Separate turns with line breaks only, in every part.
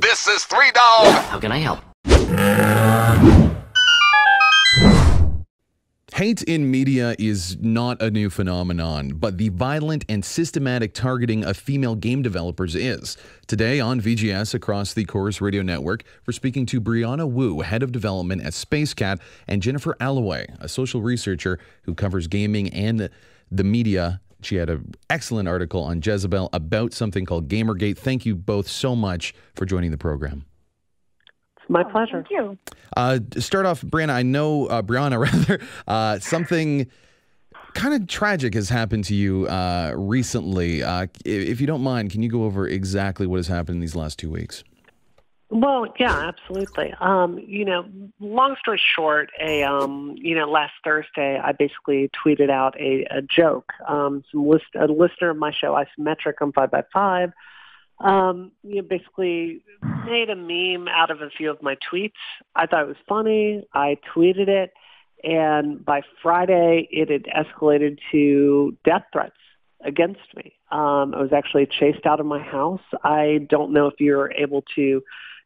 This is Three Dog.
How can I help?
Hate in media is not a new phenomenon, but the violent and systematic targeting of female game developers is. Today on VGS across the Chorus Radio Network, we're speaking to Brianna Wu, head of development at Spacekat, and Jennifer Allaway, a social researcher who covers gaming and the media. She had an excellent article on Jezebel about something called Gamergate. Thank you both so much for joining the program.
My pleasure.
Thank you.
To start off, Brianna, I know, Brianna, rather, something kind of tragic has happened to you recently. If you don't mind, can you go over exactly what has happened in these last 2 weeks?
Well, yeah, absolutely. Long story short, last Thursday, I basically tweeted out a joke. A listener of my show, Isometric on 5x5, basically made a meme out of a few of my tweets. I thought it was funny. I tweeted it, and by Friday, it had escalated to death threats against me. I was actually chased out of my house. I don't know if you're able to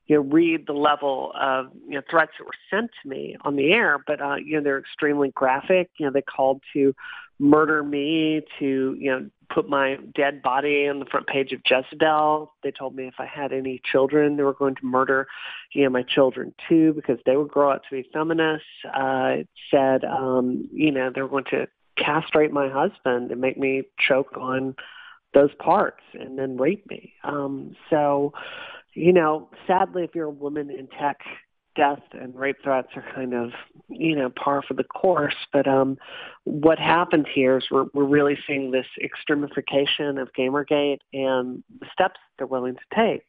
read the level of threats that were sent to me on the air, but they're extremely graphic. They called to murder me, to put my dead body on the front page of Jezebel. They told me if I had any children, they were going to murder my children too, because they would grow up to be feminists. It said they were going to castrate my husband and make me choke on those parts and then rape me. Sadly, if you're a woman in tech, death and rape threats are kind of, par for the course. But what happened here is we're really seeing this extremification of Gamergate and the steps they're willing to take.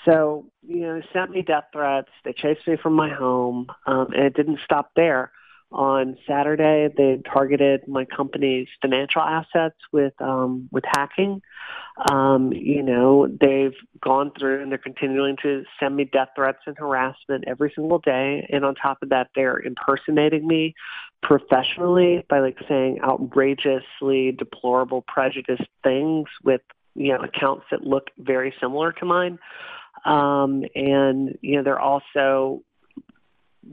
So, they sent me death threats. They chased me from my home, and it didn't stop there. On Saturday, they targeted my company's financial assets with hacking. They've gone through and they're continuing to send me death threats and harassment every single day. And on top of that, they're impersonating me professionally by saying outrageously deplorable, prejudiced things with, accounts that look very similar to mine. They're also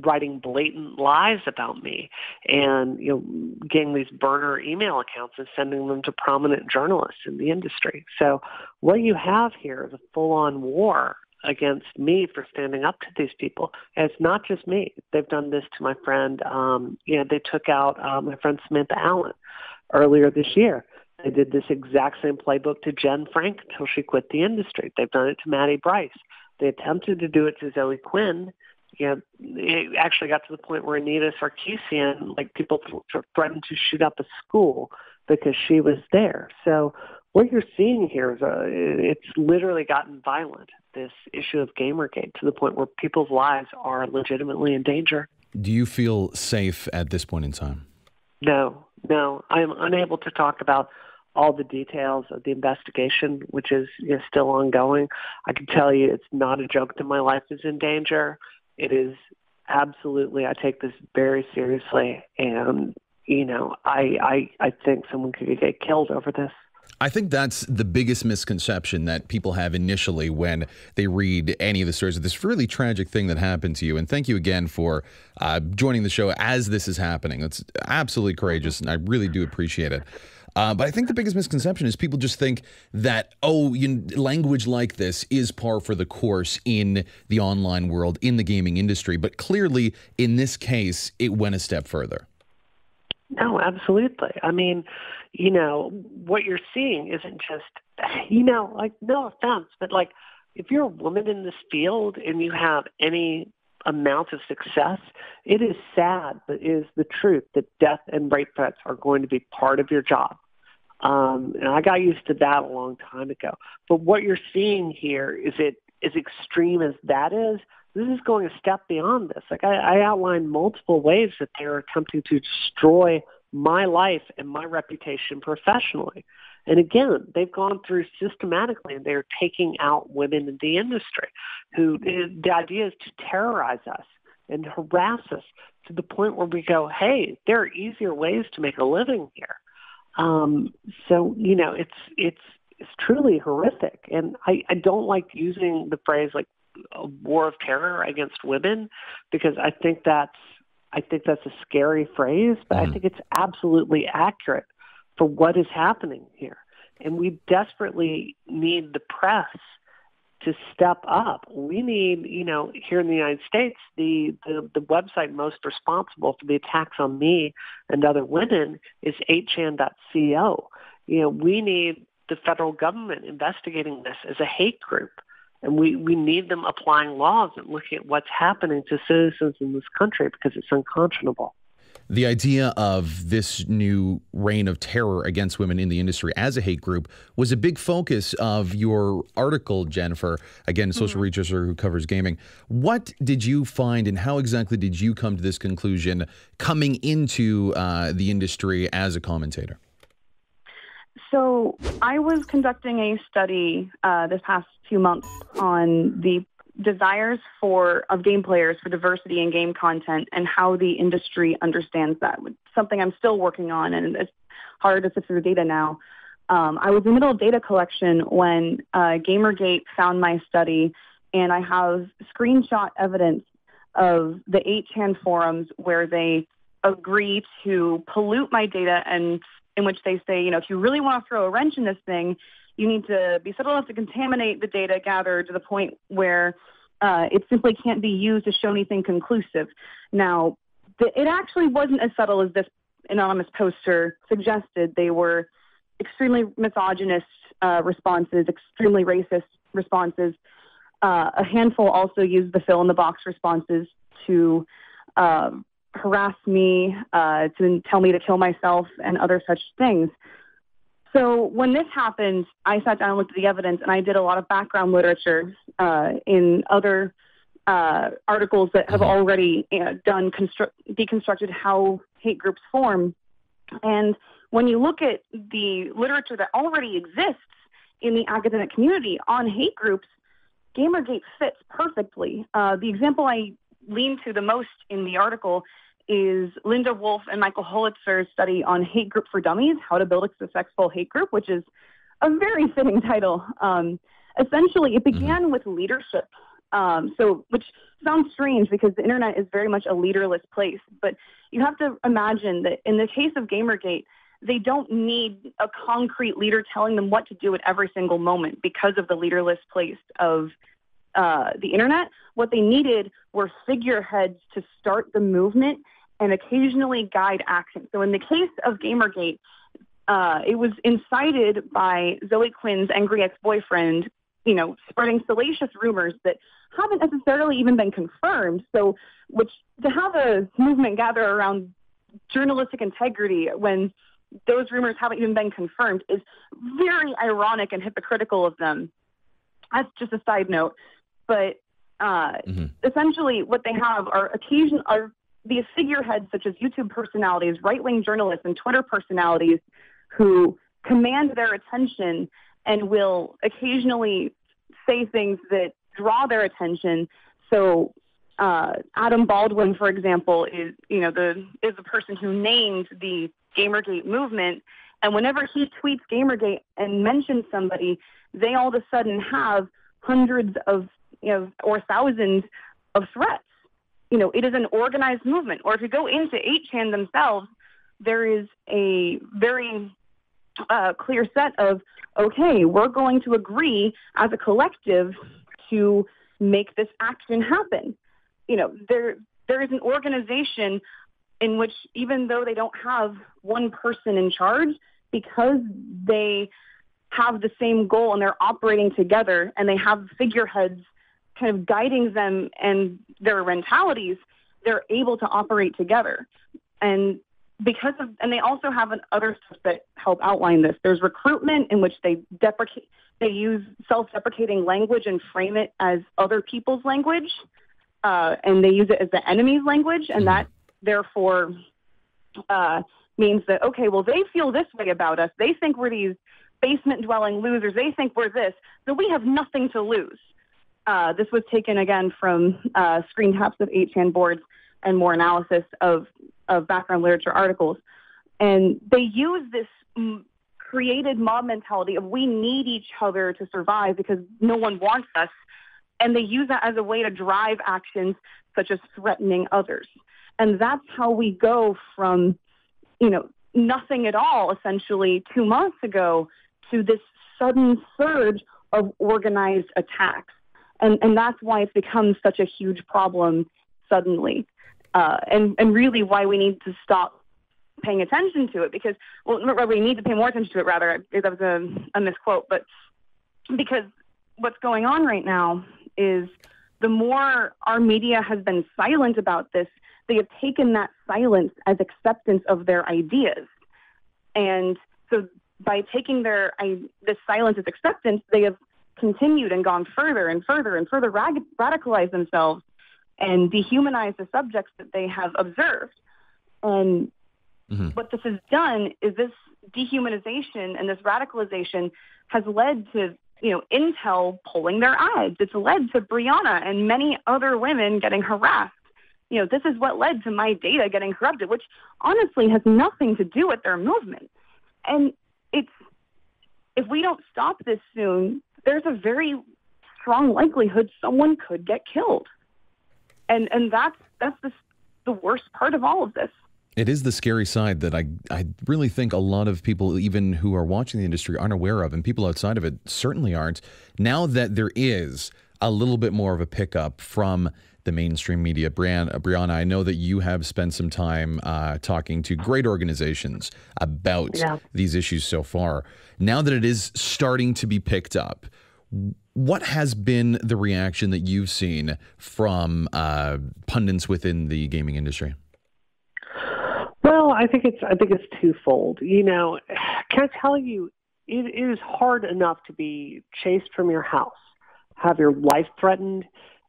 writing blatant lies about me and, getting these burner email accounts and sending them to prominent journalists in the industry. So what you have here is a full-on war against me for standing up to these people. And it's not just me. They've done this to my friend. They took out my friend Samantha Allen earlier this year. They did this exact same playbook to Jen Frank until she quit the industry. They've done it to Maddie Bryce. They attempted to do it to Zoe Quinn. It actually got to the point where Anita Sarkeesian, people threatened to shoot up a school because she was there. So what you're seeing here is it's literally gotten violent, this issue of Gamergate, to the point where people's lives are legitimately in danger.
Do you feel safe at this point in time?
No. I am unable to talk about all the details of the investigation, which is still ongoing. I can tell you it's not a joke that my life is in danger. It is absolutely, I take this very seriously, and, I think someone could get killed over this.
I think that's the biggest misconception that people have initially when they read any of the stories of this really tragic thing that happened to you. And thank you again for joining the show as this is happening. It's absolutely courageous, and I really do appreciate it. But I think the biggest misconception is people just think that, language like this is par for the course in the online world, in the gaming industry. But clearly, in this case, it went a step further.
No, absolutely. I mean, what you're seeing isn't just, no offense, but if you're a woman in this field and you have any amount of success, it is sad, but it is the truth that death and rape threats are going to be part of your job. And I got used to that a long time ago. But what you're seeing here is as extreme as that is, this is going a step beyond this. I outlined multiple ways that they're attempting to destroy my life and my reputation professionally. And again, they've gone through systematically, and they're taking out women in the industry who the idea is to terrorize us and harass us to the point where we go, hey, there are easier ways to make a living here. It's truly horrific. And I don't like using the phrase a war of terror against women, because I think that's a scary phrase, but I think it's absolutely accurate for what is happening here. And we desperately need the press to step up. We need, here in the United States, the website most responsible for the attacks on me and other women is 8chan.co. We need the federal government investigating this as a hate group. And we need them applying laws and looking at what's happening to citizens in this country, because it's unconscionable.
The idea of this new reign of terror against women in the industry as a hate group was a big focus of your article, Jennifer, again, social researcher who covers gaming. What did you find, and how exactly did you come to this conclusion coming into the industry as a commentator?
So I was conducting a study this past few months on the desires of game players for diversity in game content and how the industry understands that. It's something I'm still working on, and it's hard to sift through the data now. I was in the middle of data collection when Gamergate found my study, and I have screenshot evidence of the 8chan forums where they agree to pollute my data, and in which they say, if you really want to throw a wrench in this thing, you need to be subtle enough to contaminate the data gathered to the point where it simply can't be used to show anything conclusive. Now, it actually wasn't as subtle as this anonymous poster suggested. They were extremely misogynist responses, extremely racist responses. A handful also used the fill-in-the-box responses to harass me, to tell me to kill myself, and other such things. So when this happened, I sat down and looked at the evidence, and I did a lot of background literature in other articles that have already deconstructed how hate groups form. And when you look at the literature that already exists in the academic community on hate groups, Gamergate fits perfectly. The example I lean to the most in the article is Linda Wolf and Michael Holitzer's study on Hate Group for Dummies, How to Build a Successful Hate Group, which is a very fitting title. Essentially, it began with leadership, which sounds strange because the internet is very much a leaderless place. But you have to imagine that in the case of Gamergate, they don't need a concrete leader telling them what to do at every single moment because of the leaderless place of the internet. What they needed were figureheads to start the movement and occasionally guide action. So in the case of Gamergate, it was incited by Zoe Quinn's angry ex-boyfriend, spreading salacious rumors that haven't necessarily even been confirmed. So, which to have a movement gather around journalistic integrity when those rumors haven't even been confirmed is very ironic and hypocritical of them. That's just a side note. But essentially what they have are these figureheads such as YouTube personalities, right-wing journalists, and Twitter personalities who command their attention and will occasionally say things that draw their attention. So Adam Baldwin, for example, is the person who named the Gamergate movement. And whenever he tweets Gamergate and mentions somebody, they all of a sudden have hundreds of or thousands of threats. It is an organized movement. Or if you go into 8chan themselves, there is a very clear set of, okay, we're going to agree as a collective to make this action happen. There is an organization in which, even though they don't have one person in charge, because they have the same goal and they're operating together and they have figureheads kind of guiding them and their mentalities, they're able to operate together. And they also have other stuff that help outline this. There's recruitment, in which they use self-deprecating language and frame it as other people's language, and they use it as the enemy's language, and that therefore means that, okay, well, they feel this way about us. They think we're these basement-dwelling losers. They think we're this, so we have nothing to lose. This was taken, again, from screen caps of 8chan boards and more analysis of background literature articles. And they use this created mob mentality of we need each other to survive because no one wants us. And they use that as a way to drive actions such as threatening others. And that's how we go from, nothing at all, essentially, 2 months ago to this sudden surge of organized attacks. And that's why it's become such a huge problem suddenly. And really why we need to stop paying attention to it because, we need to pay more attention to it, rather. That was a misquote. But because what's going on right now is the more our media has been silent about this, they have taken that silence as acceptance of their ideas. And so by taking this silence as acceptance, they have continued and gone further and further and further radicalized themselves and dehumanized the subjects that they have observed. And what this has done is this dehumanization and this radicalization has led to Intel pulling their ads. It's led to Brianna and many other women getting harassed. This is what led to my data getting corrupted, which honestly has nothing to do with their movement. And if we don't stop this soon, there's a very strong likelihood someone could get killed. And that's the worst part of all of this.
It is the scary side that I really think a lot of people, even who are watching the industry, aren't aware of, and people outside of it certainly aren't. Now that there is a little bit more of a pickup from the mainstream media, Brianna, I know that you have spent some time talking to great organizations about these issues so far. Now that it is starting to be picked up, what has been the reaction that you've seen from pundits within the gaming industry?
Well, I think it's twofold. Can I tell you, it is hard enough to be chased from your house, have your life threatened,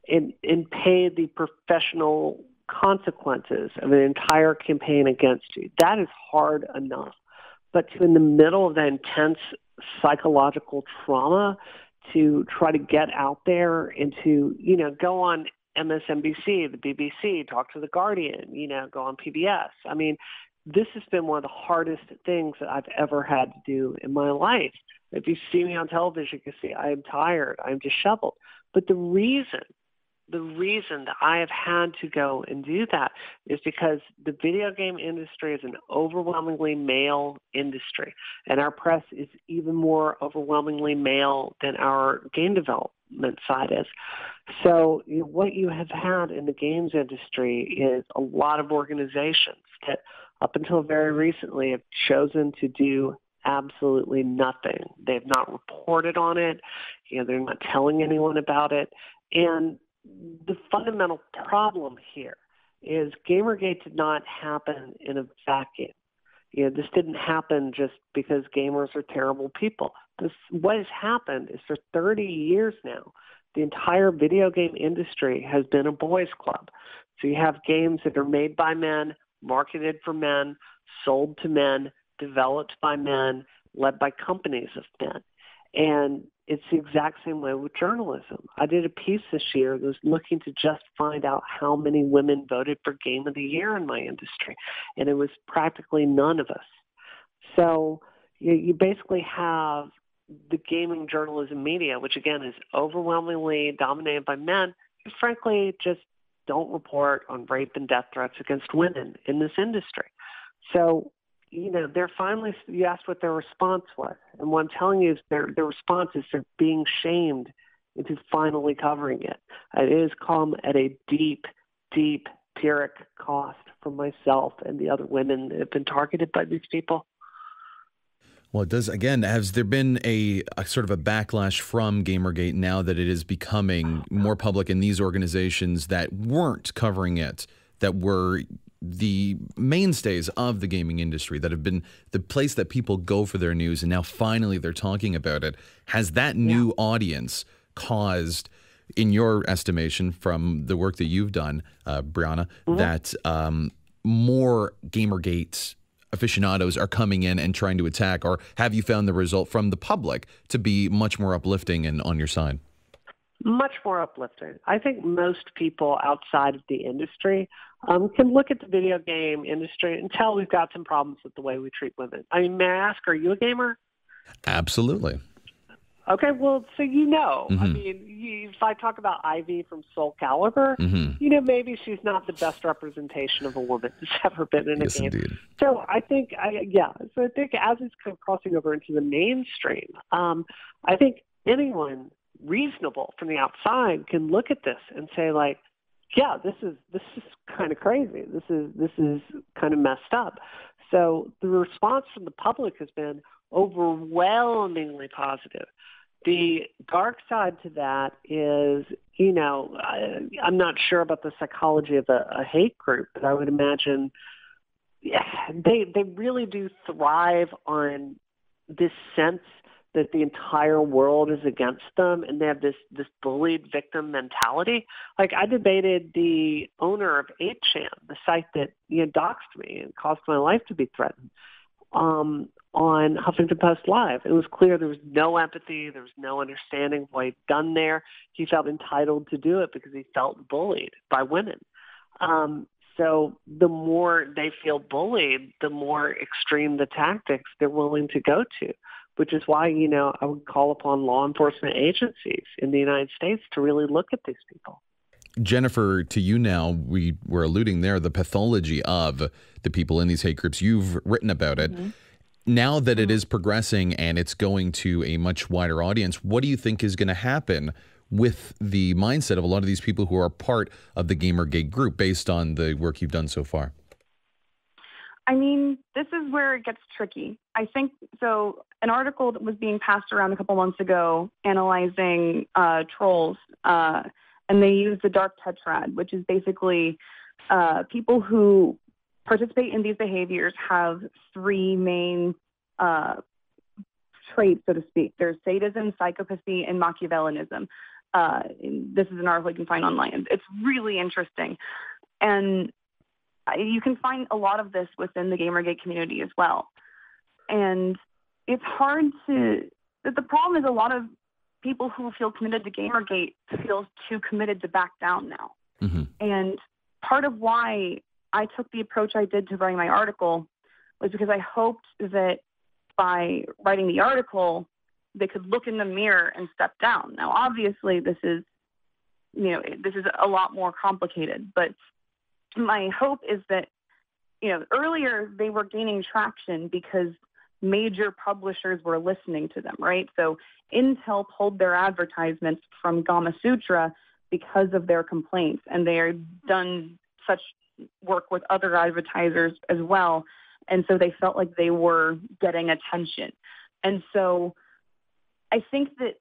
and pay the professional consequences of an entire campaign against you. That is hard enough. But in the middle of that intense psychological trauma, to try to get out there and to, go on MSNBC, the BBC, talk to The Guardian, go on PBS. I mean, this has been one of the hardest things that I've ever had to do in my life. If you see me on television, you can see I am tired, I'm disheveled. But the reason that I have had to go and do that is because the video game industry is an overwhelmingly male industry, and our press is even more overwhelmingly male than our game development side is. So what you have had in the games industry is a lot of organizations that up until very recently have chosen to do absolutely nothing. They have not reported on it. They're not telling anyone about it. And the fundamental problem here is Gamergate did not happen in a vacuum. This didn't happen just because gamers are terrible people. What has happened is for 30 years now, the entire video game industry has been a boys' club. So you have games that are made by men, marketed for men, sold to men, developed by men, led by companies of men. And it's the exact same way with journalism. I did a piece this year that was looking to just find out how many women voted for Game of the Year in my industry, and it was practically none of us. So you basically have the gaming journalism media, which again is overwhelmingly dominated by men, who frankly just don't report on rape and death threats against women in this industry. So they're finally, you asked what their response was. And what I'm telling you is their response is they're being shamed into finally covering it. It has come at a deep, deep Pyrrhic cost for myself and the other women that have been targeted by these people.
Well, it does. Again, has there been a sort of a backlash from Gamergate now that it is becoming more public in these organizations that weren't covering it, that were the mainstays of the gaming industry, that have been the place that people go for their news, and now finally they're talking about it? Has that new audience caused, in your estimation, from the work that you've done, Brianna, that more Gamergate aficionados are coming in and trying to attack, or have you found the result from the public to be much more uplifting and on your side?
Much more uplifting. I think most people outside of the industry can look at the video game industry and tell we've got some problems with the way we treat women. I mean, may I ask, are you a gamer?
Absolutely.
Okay, well, so I mean, if I talk about Ivy from Soul Calibur, maybe she's not the best representation of a woman who's ever been in a game.
Indeed.
So I think, as it's kind of crossing over into the mainstream, I think anyone reasonable from the outside can look at this and say, like, yeah, this is kind of crazy. This is kind of messed up. So the response from the public has been overwhelmingly positive. The dark side to that is, I'm not sure about the psychology of a hate group, but I would imagine they really do thrive on this sense that the entire world is against them, and they have this bullied victim mentality. Like, I debated the owner of 8chan, the site that doxed me and caused my life to be threatened, on Huffington Post Live. It was clear there was no empathy, there was no understanding of what he'd done there. He felt entitled to do it because he felt bullied by women. So the more they feel bullied, the more extreme the tactics they're willing to go to, which is why, I would call upon law enforcement agencies in the United States to really look at these people.
Jennifer, to you now, we were alluding there, the pathology of the people in these hate groups. You've written about it. Now that it is progressing and it's going to a much wider audience, what do you think is going to happen with the mindset of a lot of these people who are part of the Gamergate group based on the work you've done so far?
I mean, this is where it gets tricky. I think, so an article that was being passed around a couple months ago analyzing trolls, and they used the dark tetrad, which is basically people who participate in these behaviors have three main traits, so to speak. There's sadism, psychopathy, and Machiavellianism. This is an article you can find online. It's really interesting. And you can find a lot of this within the Gamergate community as well. And it's hard the problem is a lot of people who feel committed to Gamergate feel too committed to back down now. And part of why I took the approach I did to writing my article was because I hoped that by writing the article, they could look in the mirror and step down. Now, obviously, this is a lot more complicated, but my hope is that, earlier they were gaining traction because major publishers were listening to them, right? So Intel pulled their advertisements from Gama Sutra because of their complaints, and they are done such work with other advertisers as well. And so they felt like they were getting attention. And so I think that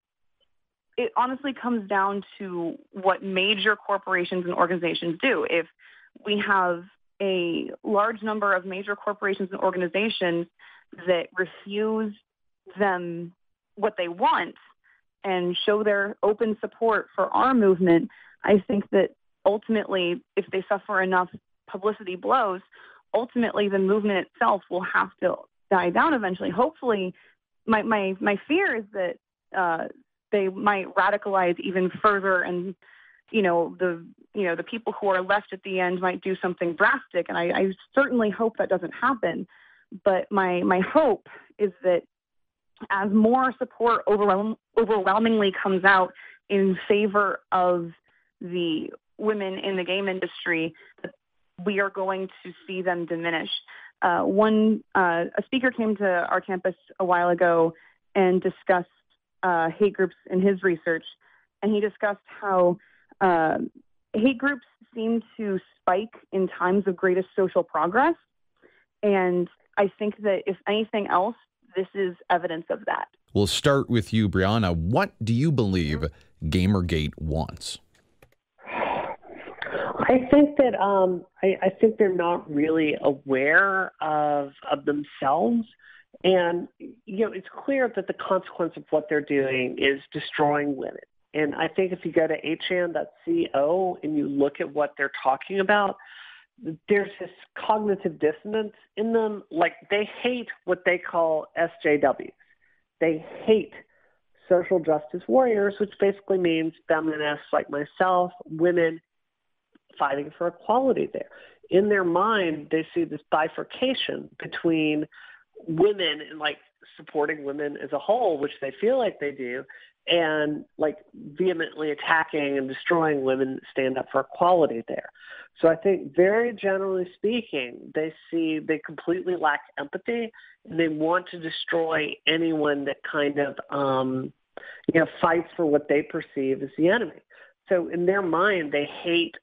it honestly comes down to what major corporations and organizations do. If we have a large number of major corporations and organizations that refuse them what they want and show their open support for our movement, I think that ultimately, if they suffer enough publicity blows, ultimately the movement itself will have to die down eventually. Hopefully, my fear is that they might radicalize even further, and the people who are left at the end might do something drastic. And I certainly hope that doesn't happen. But my hope is that as more support overwhelmingly comes out in favor of the women in the game industry, we are going to see them diminish. A speaker came to our campus a while ago and discussed hate groups in his research, and he discussed how hate groups seem to spike in times of greatest social progress. And I think that if anything else, this is evidence of that.
We'll start with you, Brianna. What do you believe Gamergate wants?
I think that I think they're not really aware of themselves, and it's clear that the consequence of what they're doing is destroying women. And I think if you go to 8chan.co and you look at what they're talking about, there's this cognitive dissonance in them. Like, they hate what they call SJWs. They hate social justice warriors, which basically means feminists like myself, women fighting for equality there. In their mind, they see this bifurcation between women and like supporting women as a whole, which they feel like they do, and like vehemently attacking and destroying women that stand up for equality there. So I think very generally speaking, they completely lack empathy, and they want to destroy anyone that kind of, fights for what they perceive as the enemy. So in their mind, they hate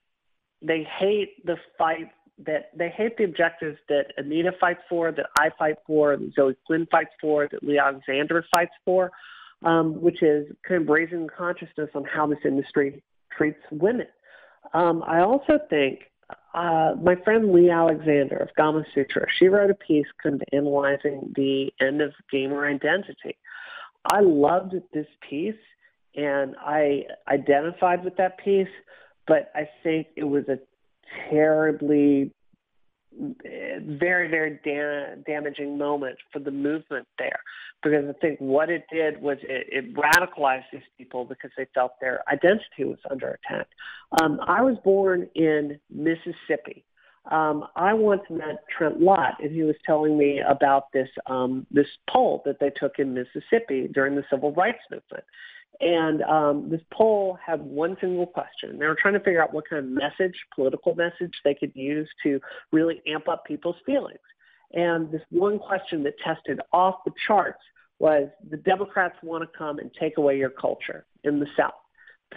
the fight they hate the objectives that Anita fights for, that I fight for, that Zoe Quinn fights for, that Lee Alexander fights for, which is kind of raising consciousness on how this industry treats women. I also think my friend Lee Alexander of Gama Sutra, she wrote a piece kind of analyzing the end of gamer identity. I loved this piece, and I identified with that piece, but I think it was a terribly, very, very damaging moment for the movement there, because I think what it did was it radicalized these people because they felt their identity was under attack. I was born in Mississippi. I once met Trent Lott, and he was telling me about this poll that they took in Mississippi during the Civil Rights Movement. And this poll had one single question. They were trying to figure out what kind of political message they could use to really amp up people's feelings. And this one question that tested off the charts was, the Democrats want to come and take away your culture in the South.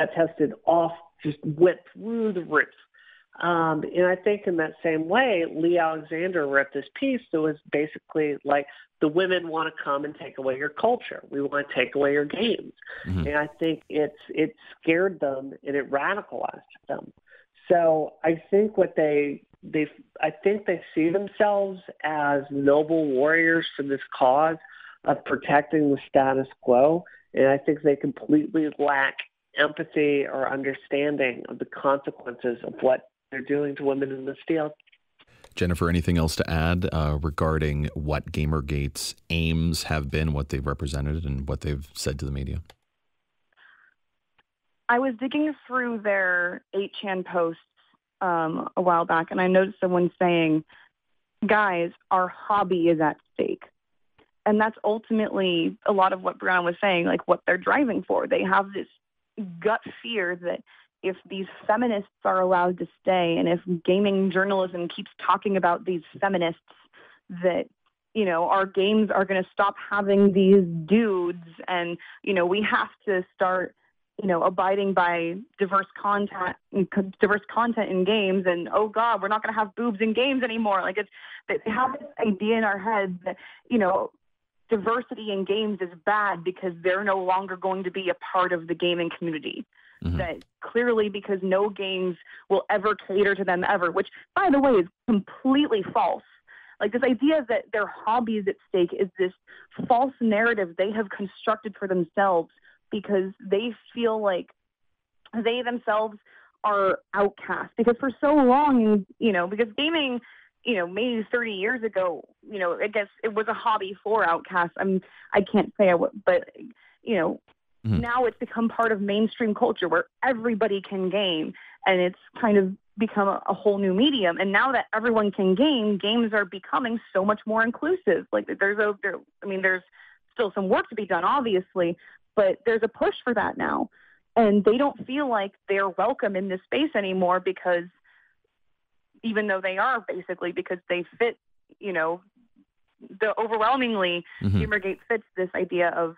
That tested off, just went through the roof. And I think in that same way, Lee Alexander wrote this piece that was basically like, the women want to come and take away your culture. We want to take away your games. Mm-hmm. And I think it scared them and it radicalized them. So I think they see themselves as noble warriors for this cause of protecting the status quo. And I think they completely lack empathy or understanding of the consequences of what they're doing to women in this field.
Jennifer, anything else to add regarding what Gamergate's aims have been, what they've represented, and what they've said to the media?
I was digging through their 8chan posts a while back, and I noticed someone saying, guys, our hobby is at stake. And that's ultimately a lot of what Brianna was saying, like what they're driving for. They have this gut fear that if these feminists are allowed to stay, and if gaming journalism keeps talking about these feminists, that, our games are going to stop having these dudes, and, we have to start, abiding by diverse content in games, and, oh God, we're not going to have boobs in games anymore. Like, they have this idea in our heads that, diversity in games is bad because they're no longer going to be a part of the gaming community. Mm-hmm. That clearly, because no games will ever cater to them ever, which, by the way, is completely false. Like, this idea that their hobby is at stake is this false narrative they have constructed for themselves because they feel like they themselves are outcast. Because for so long, because gaming, maybe 30 years ago, I guess it was a hobby for outcasts. I can't say I would, but, Mm-hmm. Now it's become part of mainstream culture where everybody can game, and it's kind of become a whole new medium. And now that everyone can game, games are becoming so much more inclusive. Like, there's still some work to be done, obviously, but there's a push for that now. And they don't feel like they're welcome in this space anymore, because even though they are, basically, because they fit, the overwhelmingly mm-hmm. Gamergate fits this idea of,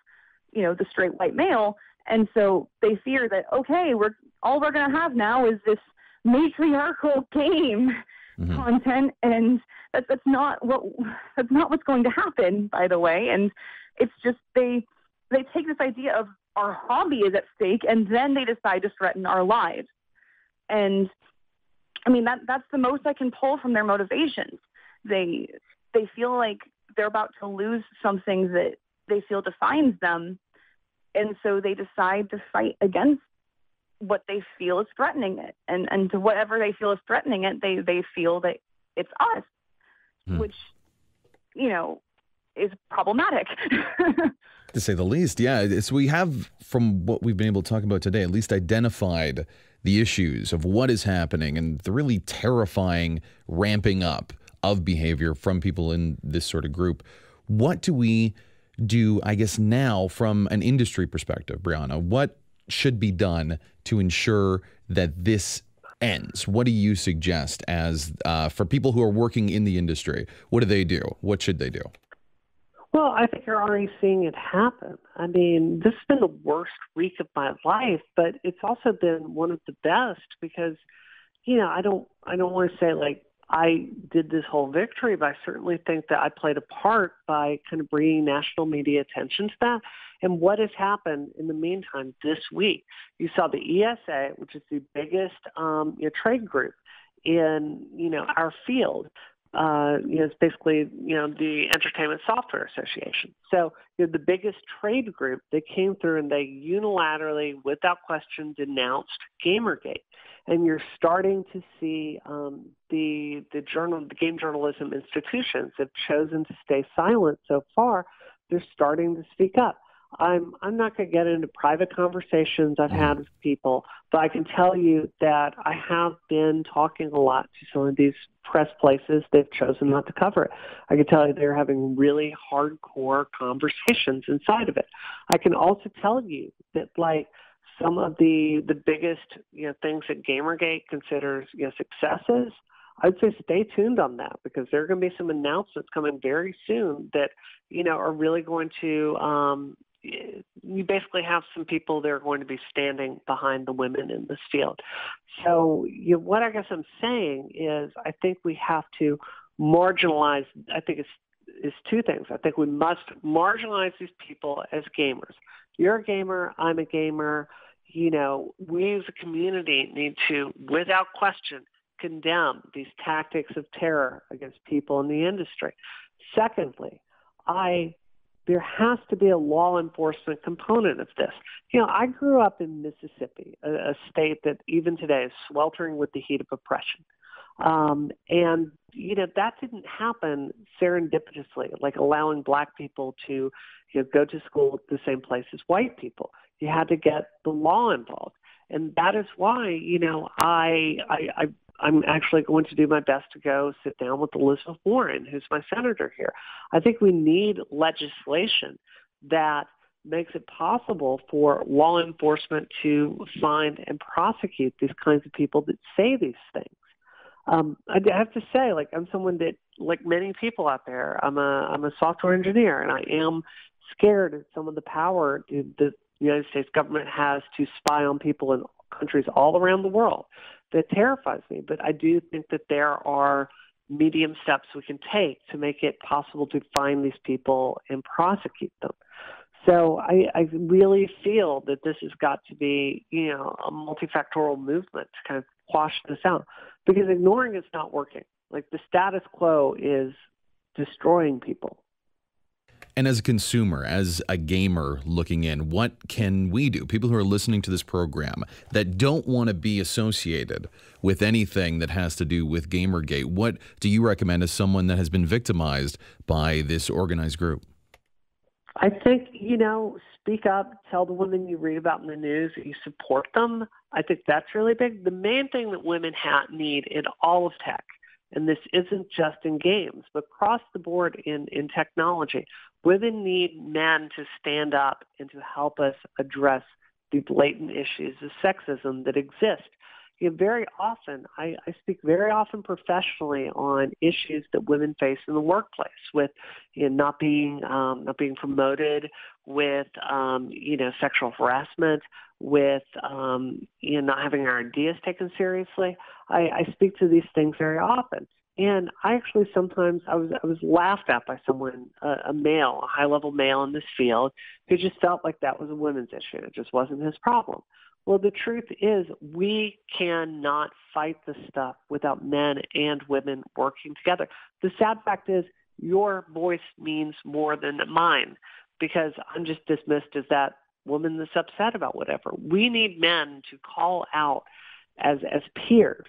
the straight white male. And so they fear that, okay, we're going to have now is this matriarchal game mm-hmm. content. And that's not what's going to happen, by the way. And it's just, they take this idea of our hobby is at stake, and then they decide to threaten our lives. And that's the most I can pull from their motivations. They feel like they're about to lose something that they feel defines them, and so they decide to fight against what they feel is threatening it, and to whatever they feel is threatening it, they feel that it's us, which is problematic.
To say the least. Yeah, so we have, from what we've been able to talk about today, at least identified the issues of what is happening and the really terrifying ramping up of behavior from people in this sort of group. What do we do, I guess now from an industry perspective, Brianna, what should be done to ensure that this ends? What do you suggest as for people who are working in the industry? What do they do? What should they do?
Well, I think you're already seeing it happen. I mean, this has been the worst week of my life, but it's also been one of the best because, I don't want to say like I did this whole victory, but I certainly think that I played a part by kind of bringing national media attention to that. And what has happened in the meantime this week? You saw the ESA, which is the biggest trade group in our field. It's basically, the Entertainment Software Association. So the biggest trade group, they came through and they unilaterally, without question, denounced Gamergate. And you're starting to see the game journalism institutions have chosen to stay silent so far. They're starting to speak up. I'm not going to get into private conversations I've had with people, but I can tell you that I have been talking a lot to some of these press places. They've chosen not to cover it. I can tell you they're having really hardcore conversations inside of it. I can also tell you that like some of the biggest things that Gamergate considers successes, I'd say stay tuned on that because there are going to be some announcements coming very soon that are really going to you basically have some people that are going to be standing behind the women in this field. So what I guess I'm saying is I think we have to marginalize, I think it's two things. I think we must marginalize these people as gamers. You're a gamer, I'm a gamer. We as a community need to, without question, condemn these tactics of terror against people in the industry. Secondly, there has to be a law enforcement component of this. I grew up in Mississippi, a state that even today is sweltering with the heat of oppression. And that didn't happen serendipitously, like allowing black people to go to school at the same place as white people. You had to get the law involved. And that is why, I'm actually going to do my best to go sit down with Elizabeth Warren, who's my senator here. I think we need legislation that makes it possible for law enforcement to find and prosecute these kinds of people that say these things. I have to say, I'm someone that, like many people out there, I'm a software engineer, and I am scared at some of the power the United States government has to spy on people in countries all around the world. That terrifies me, but I do think that there are medium steps we can take to make it possible to find these people and prosecute them. So I really feel that this has got to be, a multifactorial movement to kind of quash this out because ignoring it's not working. Like the status quo is destroying people.
And as a consumer, as a gamer looking in, what can we do? People who are listening to this program that don't want to be associated with anything that has to do with Gamergate, what do you recommend as someone that has been victimized by this organized group?
I think, speak up, tell the women you read about in the news that you support them. I think that's really big. The main thing that women need in all of tech, and this isn't just in games, but across the board in technology, women need men to stand up and to help us address the blatant issues of sexism that exist. Very often, I speak very often professionally on issues that women face in the workplace with not being promoted, with sexual harassment, with not having our ideas taken seriously. I speak to these things very often. And I actually sometimes I was laughed at by someone, a male, a high-level male in this field, who just felt like that was a women's issue. It just wasn't his problem. Well, the truth is we cannot fight this stuff without men and women working together. The sad fact is your voice means more than mine because I'm just dismissed as that woman that's upset about whatever. We need men to call out as peers.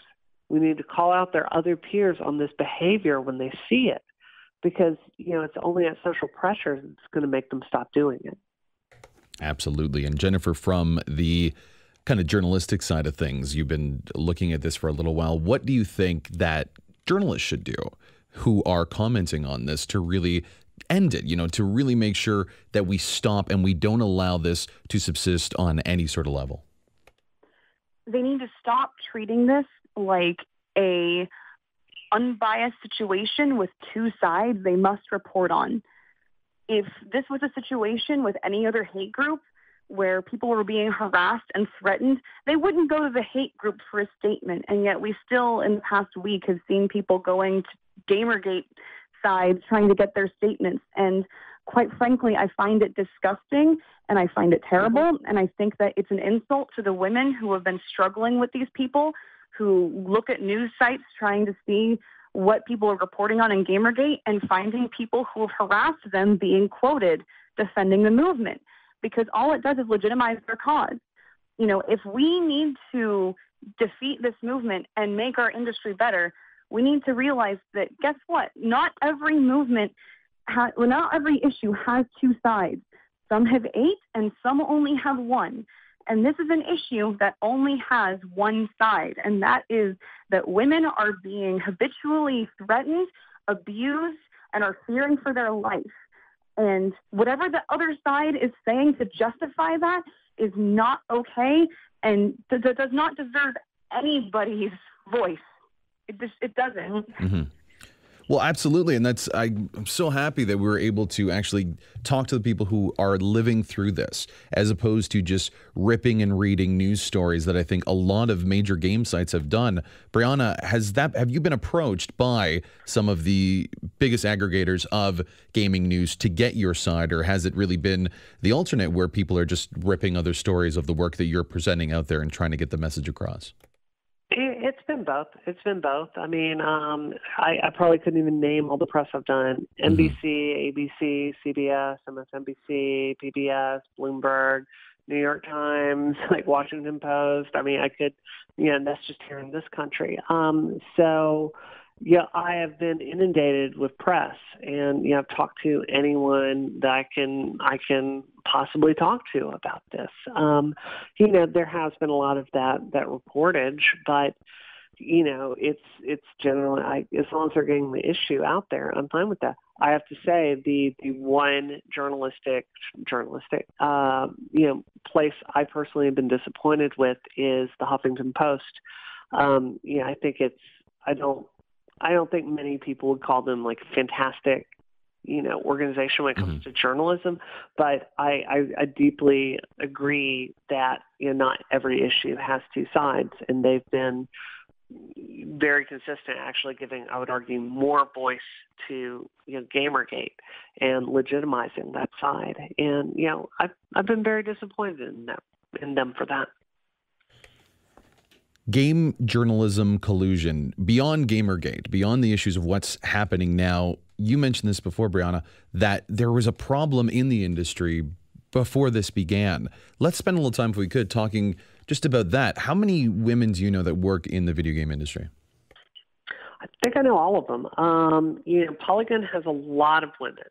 We need to call out their other peers on this behavior when they see it because, it's only at social pressure that's going to make them stop doing it.
Absolutely. And Jennifer, from the kind of journalistic side of things, you've been looking at this for a little while. What do you think that journalists should do who are commenting on this to really end it, to really make sure that we stop and we don't allow this to subsist on any sort of level?
They need to stop treating this like a unbiased situation with two sides they must report on. If this was a situation with any other hate group where people were being harassed and threatened, they wouldn't go to the hate group for a statement. And yet we still, in the past week, have seen people going to Gamergate sides trying to get their statements. And quite frankly, I find it disgusting and I find it terrible. And I think that it's an insult to the women who have been struggling with these people, who look at news sites trying to see what people are reporting on in Gamergate and finding people who have harassed them being quoted defending the movement, because all it does is legitimize their cause. If we need to defeat this movement and make our industry better, we need to realize that, guess what? Not every movement, not every issue has two sides. Some have 8 and some only have 1. And this is an issue that only has one side, and that is that women are being habitually threatened, abused, and are fearing for their life. And whatever the other side is saying to justify that is not okay and does not deserve anybody's voice. It doesn't.
Mm-hmm. Well, absolutely. And I'm so happy that we were able to actually talk to the people who are living through this, as opposed to just ripping and reading news stories that I think a lot of major game sites have done. Brianna, have you been approached by some of the biggest aggregators of gaming news to get your side, or has it really been the alternate where people are just ripping other stories of the work that you're presenting out there and trying to get the message across?
It's been both. It's been both. I mean, I probably couldn't even name all the press I've done. NBC, ABC, CBS, MSNBC, PBS, Bloomberg, New York Times, like Washington Post. I mean, I could, and that's just here in this country. So, I have been inundated with press, and I've talked to anyone that I can possibly talk to about this. There has been a lot of that reportage, but it's generally, as long as they're getting the issue out there, I'm fine with that. I have to say the one journalistic place I personally have been disappointed with is the Huffington Post. I think I don't think many people would call them like a fantastic, organization when it comes to journalism, but I deeply agree that, not every issue has two sides, and they've been very consistent, actually giving, I would argue, more voice to, Gamergate and legitimizing that side. And, I've been very disappointed in them for that.
Game journalism collusion, beyond Gamergate, beyond the issues of what's happening now, you mentioned this before, Brianna, that there was a problem in the industry before this began. Let's spend a little time, if we could, talking just about that. How many women do you know that work in the video game industry?
I think I know all of them. Polygon has a lot of women.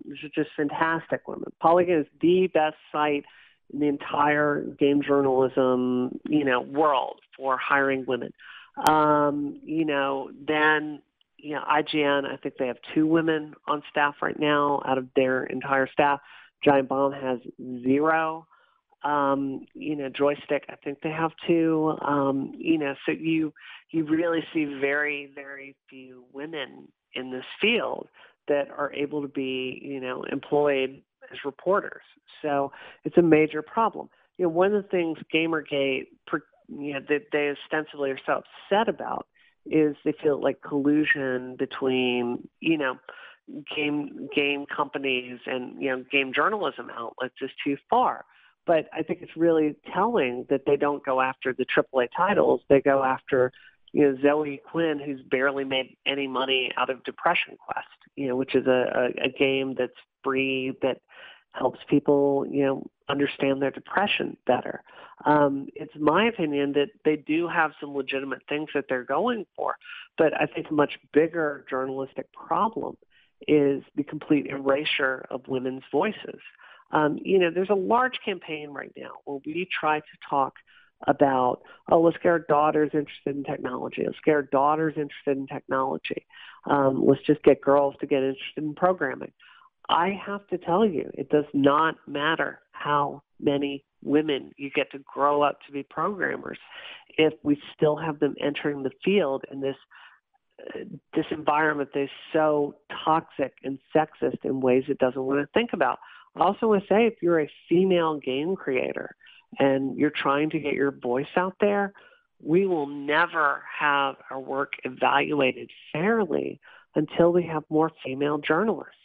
These are just fantastic women. Polygon is the best site in the entire game journalism, world for hiring women. Then, IGN, I think they have 2 women on staff right now out of their entire staff. Giant Bomb has 0. Joystick, I think they have 2. So you really see very, very few women in this field that are able to be, employed as reporters. So it's a major problem. One of the things Gamergate, that they ostensibly are so upset about is they feel like collusion between, game companies and, game journalism outlets is too far. But I think it's really telling that they don't go after the AAA titles. They go after, Zoe Quinn, who's barely made any money out of Depression Quest, which is a game that's free, that helps people, understand their depression better. It's my opinion that they do have some legitimate things that they're going for, but I think a much bigger journalistic problem is the complete erasure of women's voices. There's a large campaign right now where we try to talk about, let's get our daughters interested in technology. Let's get our daughters interested in technology. Let's just get girls to get interested in programming. I have to tell you, it does not matter how many women you get to grow up to be programmers if we still have them entering the field in this environment that's so toxic and sexist in ways it doesn't want to think about. I also want to say, if you're a female game creator and you're trying to get your voice out there, we will never have our work evaluated fairly until we have more female journalists.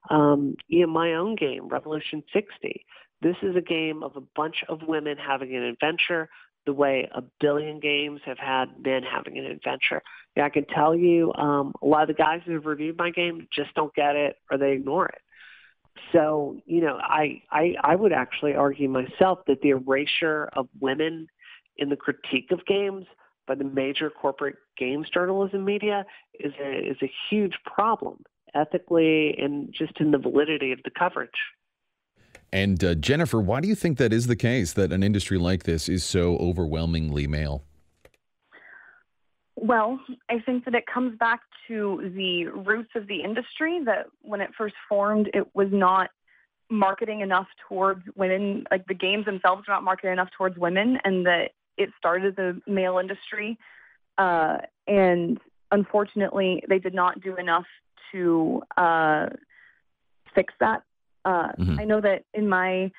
In my own game, Revolution 60, this is a game of a bunch of women having an adventure the way a billion games have had men having an adventure. Yeah, I can tell you a lot of the guys who have reviewed my game just don't get it or they ignore it. So, I would actually argue myself that the erasure of women in the critique of games by the major corporate games journalism media is a huge problem ethically and just in the validity of the coverage.
And Jennifer, why do you think that is the case, that an industry like this is so overwhelmingly male?
Well, I think that it comes back to the roots of the industry, that when it first formed, it was not marketing enough towards women, like the games themselves were not marketed enough towards women, and that it started as a male industry. And unfortunately, they did not do enough to fix that. I know that in my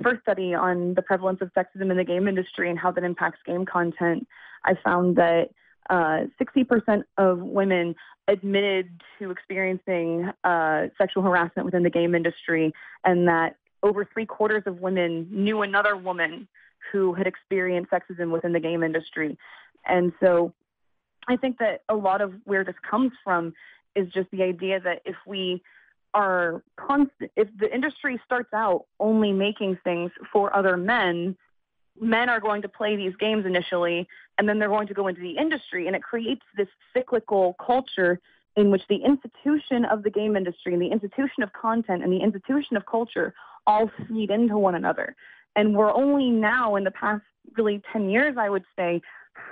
first study on the prevalence of sexism in the game industry and how that impacts game content, I found that 60% of women admitted to experiencing sexual harassment within the game industry, and that over 3/4 of women knew another woman who had experienced sexism within the game industry. And so I think that a lot of where this comes from is just the idea that if we are if the industry starts out only making things for other men are going to play these games initially, and then they're going to go into the industry, and it creates this cyclical culture in which the institution of the game industry and the institution of content and the institution of culture all feed into one another. And we're only now, in the past really 10 years, I would say,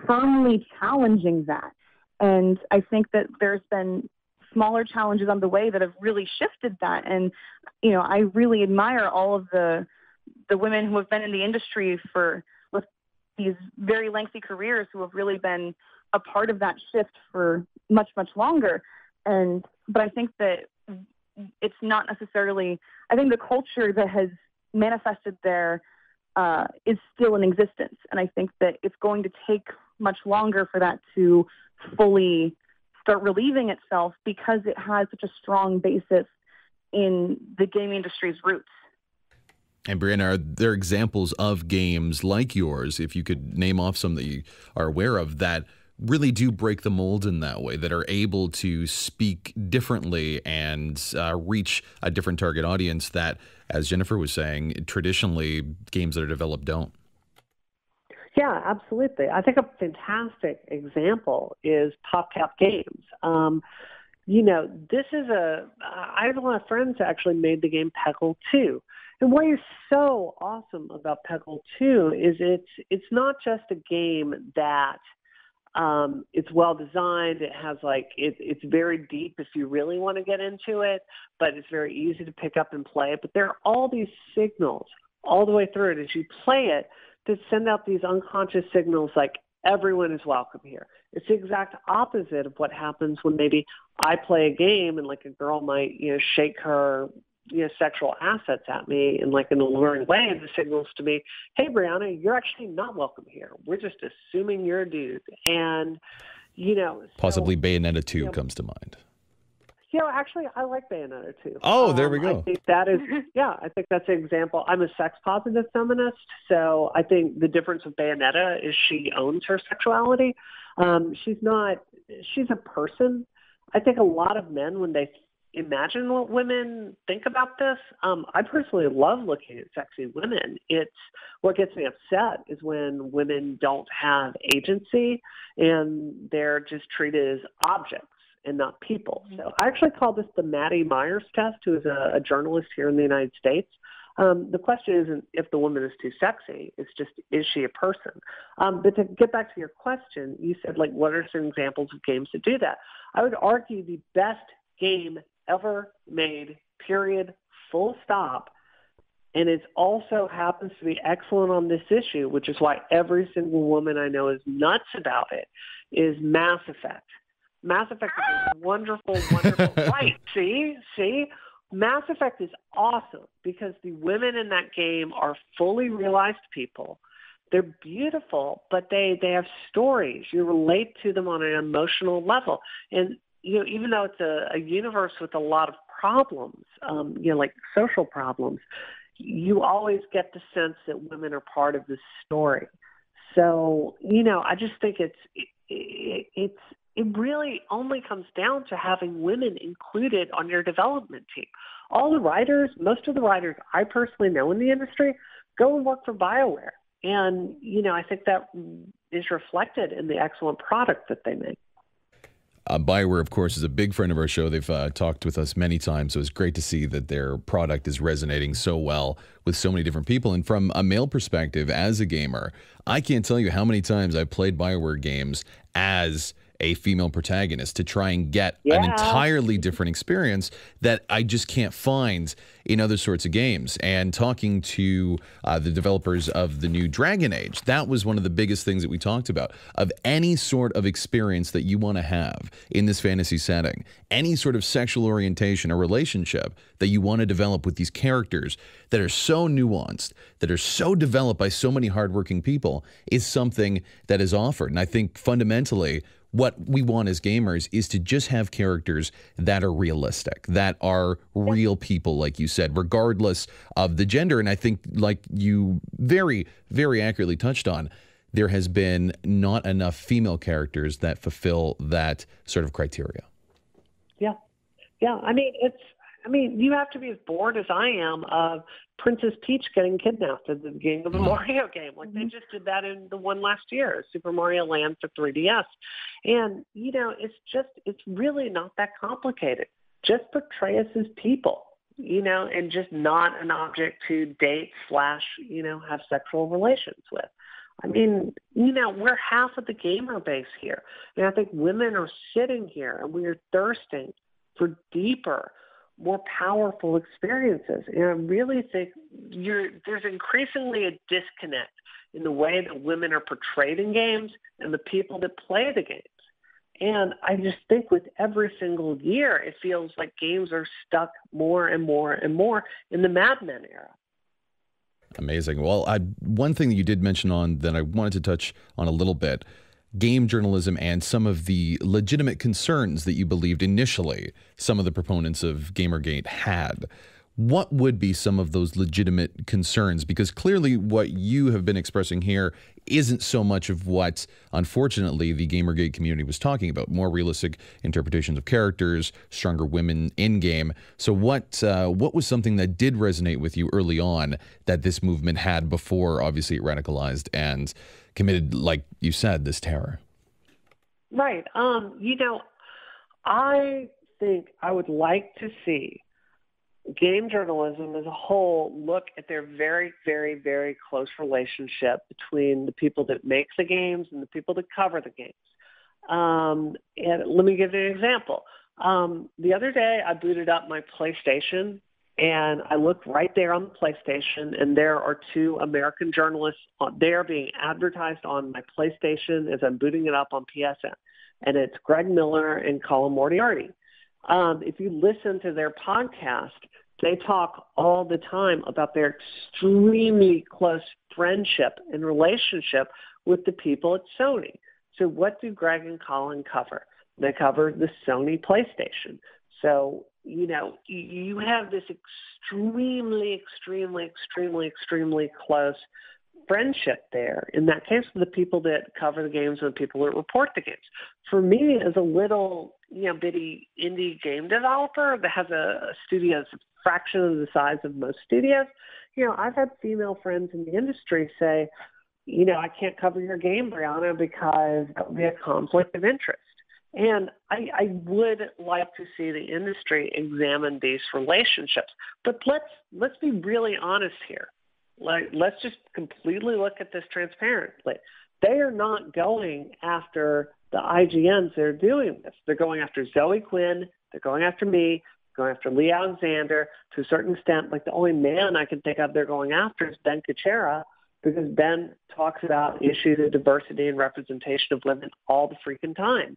firmly challenging that. And I think that there's been smaller challenges on the way that have really shifted that. And, I really admire all of the women who have been in the industry with these very lengthy careers, who have really been a part of that shift for much, much longer. But I think that it's not necessarily, I think the culture that has manifested there is still in existence. And I think that it's going to take much longer for that to fully start relieving itself, because it has such a strong basis in the game industry's roots.
And Brianna, are there examples of games like yours, if you could name off some that you are aware of, that really do break the mold in that way, that are able to speak differently and reach a different target audience that, as Jennifer was saying, traditionally games that are developed don't?
Yeah, absolutely. I think a fantastic example is PopCap Games. This is I have a lot of friends that actually made the game Peggle 2. And what is so awesome about Peggle 2 is it's not just a game that it's well designed. It has it's very deep if you really want to get into it, but it's very easy to pick up and play it. But there are all these signals all the way through it as you play it that send out these unconscious signals like everyone is welcome here. It's the exact opposite of what happens when maybe I play a game and a girl might, shake her, sexual assets at me in an alluring way, and the signals to me, hey, Brianna, you're actually not welcome here. We're just assuming you're a dude. And,
Possibly Bayonetta 2 comes to mind.
Actually, I like Bayonetta 2.
Oh, there we go.
I think that is, I think that's an example. I'm a sex-positive feminist, so I think the difference with Bayonetta is she owns her sexuality. She's a person. I think a lot of men, when they imagine what women think about this, I personally love looking at sexy women. What gets me upset is when women don't have agency and they're just treated as objects and not people. So I actually call this the Maddie Myers test, who is a journalist here in the United States. The question isn't if the woman is too sexy. It's just, is she a person? But to get back to your question, you said, what are some examples of games that do that? I would argue the best game ever made period, full stop. And it also happens to be excellent on this issue, which is why every single woman I know is nuts about it, is Mass Effect. Mass Effect is a wonderful, wonderful, right, see? Mass Effect is awesome because the women in that game are fully realized people. They're beautiful, but they have stories. You relate to them on an emotional level. And, even though it's a universe with a lot of problems, like social problems, you always get the sense that women are part of the story. So, I just think it really only comes down to having women included on your development team. All the writers, most of the writers I personally know in the industry, go and work for BioWare. And, I think that is reflected in the excellent product that they make.
BioWare, of course, is a big friend of our show. They've talked with us many times, so it's great to see that their product is resonating so well with so many different people. And from a male perspective, as a gamer, I can't tell you how many times I've played BioWare games as a female protagonist to try and get an entirely different experience that I just can't find in other sorts of games. And talking to the developers of the new Dragon Age, that was one of the biggest things that we talked about. Of any sort of experience that you want to have in this fantasy setting, any sort of sexual orientation or relationship that you want to develop with these characters that are so nuanced, that are so developed by so many hardworking people, is something that is offered. And I think fundamentally, what we want as gamers is to just have characters that are realistic, that are real people, like you said, regardless of the gender. And I think, like you very, very accurately touched on, there has been not enough female characters that fulfill that sort of criteria. Yeah. I mean, you have to be as bored as I am of Princess Peach getting kidnapped at the beginning of a Mario game. Like they just did that in the one last year, Super Mario Land for 3DS. And, it's really not that complicated. Just portray us as people, and just not an object to date / have sexual relations with. I mean, we're half of the gamer base here. And I think women are sitting here and we are thirsting for deeper, more powerful experiences. And I really think there's increasingly a disconnect in the way that women are portrayed in games and the people that play the games. And I just think with every single year, it feels like games are stuck more and more and more in the Mad Men era. Amazing. Well, one thing that you did mention on that I wanted to touch on a little bit, game journalism and some of the legitimate concerns that you believed initially some of the proponents of Gamergate had. What would be some of those legitimate concerns? Because clearly what you have been expressing here isn't so much of what, unfortunately, the Gamergate community was talking about. More realistic interpretations of characters, stronger women in-game. So what was something that did resonate with you early on that this movement had before, obviously, it radicalized and committed, like you said, this terror?
Right. I think I would like to see game journalism as a whole look at their very, very, very close relationship between the people that make the games and the people that cover the games. And let me give you an example. The other day, I booted up my PlayStation, and I looked right there on the PlayStation, and there are two American journalists there being advertised on my PlayStation as I'm booting it up on PSN. And it's Greg Miller and Colin Moriarty. If you listen to their podcast, they talk all the time about their extremely close friendship and relationship with the people at Sony. So what do Greg and Colin cover? They cover the Sony PlayStation. So, you have this extremely close friendship there. In that case, with the people that cover the games and the people that report the games. For me, as a little, bitty indie game developer that has a studio that's a fraction of the size of most studios, I've had female friends in the industry say, I can't cover your game, Brianna, because that would be a conflict of interest. And I would like to see the industry examine these relationships. But let's be really honest here. Let's just completely look at this transparently. They are not going after the IGNs that are doing this. They're going after Zoe Quinn. They're going after me, going after Lee Alexander. To a certain extent, like the only man I can think of they're going after is Ben Kuchera, because Ben talks about issues of diversity and representation of women all the freaking time.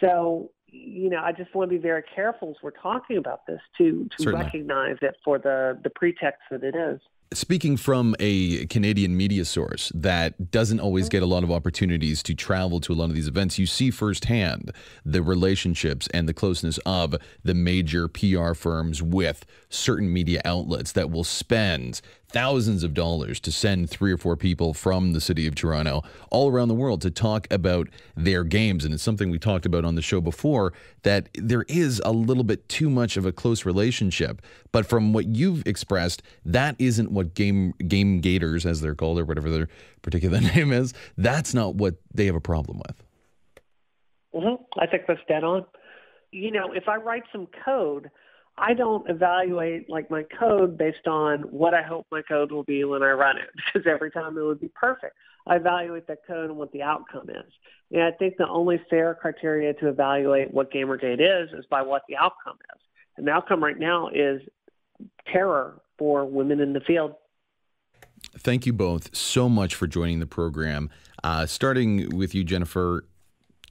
So, I just want to be very careful as we're talking about this to recognize it for the pretext that it is.
Speaking from a Canadian media source that doesn't always get a lot of opportunities to travel to a lot of these events, you see firsthand the relationships and the closeness of the major PR firms with certain media outlets that will spend thousands of dollars to send 3 or 4 people from the city of Toronto all around the world to talk about their games. And it's something we talked about on the show before, that there is a little bit too much of a close relationship. But from what you've expressed, that isn't what GamerGaters, as they're called, or whatever their particular name is, that's not what they have a problem with.
I think that's dead on. If I write some code, I don't evaluate my code based on what I hope my code will be when I run it, because every time it would be perfect. I evaluate that code and what the outcome is. And I think the only fair criteria to evaluate what Gamergate is by what the outcome is. And the outcome right now is terror for women in the field.
Thank you both so much for joining the program. Starting with you, Jennifer,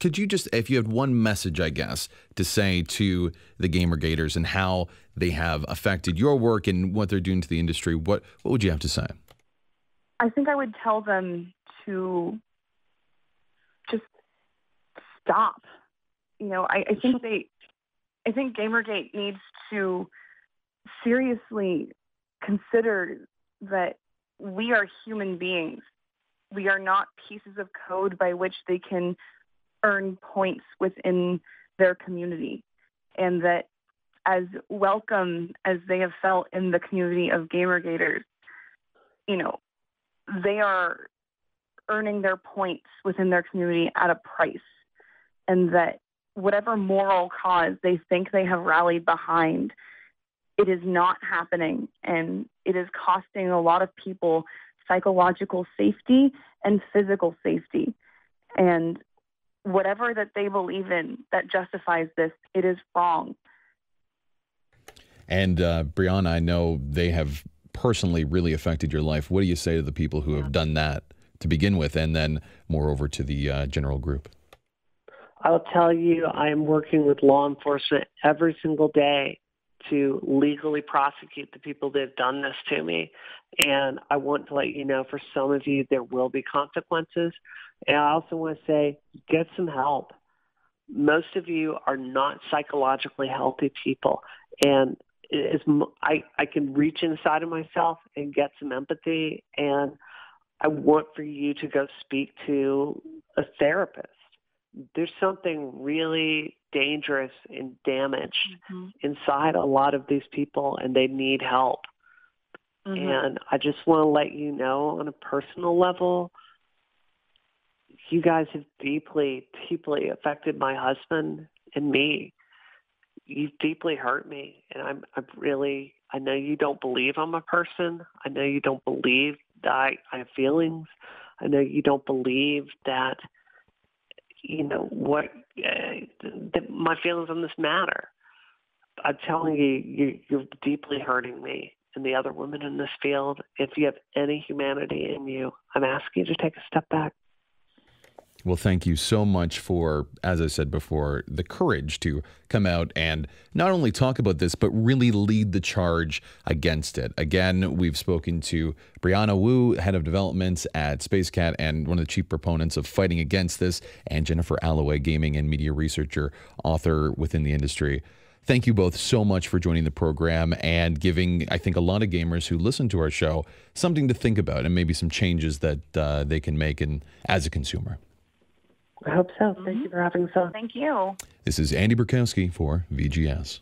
could you just, if you had one message, I guess, to say to the GamerGaters and how they have affected your work and what they're doing to the industry, what would you have to say?
I think I would tell them to just stop. I think Gamergate needs to seriously consider that we are human beings. We are not pieces of code by which they can earn points within their community, and that as welcome as they have felt in the community of GamerGaters, they are earning their points within their community at a price, and that whatever moral cause they think they have rallied behind, it is not happening, and it is costing a lot of people psychological safety and physical safety. And whatever that they believe in that justifies this, it is wrong.
And Brianna, I know they have personally really affected your life. What do you say to the people who have done that to begin with, and then moreover to the general group?
I'll tell you, I am working with law enforcement every single day to legally prosecute the people that have done this to me. And I want to let you know, for some of you, there will be consequences. And I also want to say, get some help. Most of you are not psychologically healthy people. And I can reach inside of myself and get some empathy. And I want for you to go speak to a therapist. There's something really dangerous and damaged inside a lot of these people, and they need help. And I just want to let you know, on a personal level, you guys have deeply, deeply affected my husband and me. You've deeply hurt me, and I know you don't believe I'm a person. I know you don't believe that I have feelings. I know you don't believe that that my feelings on this matter. I'm telling you, you're deeply hurting me and the other women in this field. If you have any humanity in you, I'm asking you to take a step back.
Well, thank you so much for, as I said before, the courage to come out and not only talk about this, but really lead the charge against it. Again, we've spoken to Brianna Wu, head of development at Spacekat and one of the chief proponents of fighting against this, and Jennifer Allaway, gaming and media researcher, author within the industry. Thank you both so much for joining the program and giving, I think, a lot of gamers who listen to our show something to think about and maybe some changes that they can make as a consumer.
I hope so. Thank you for having us on.
Thank you.
This is Andy Borkowski for VGS.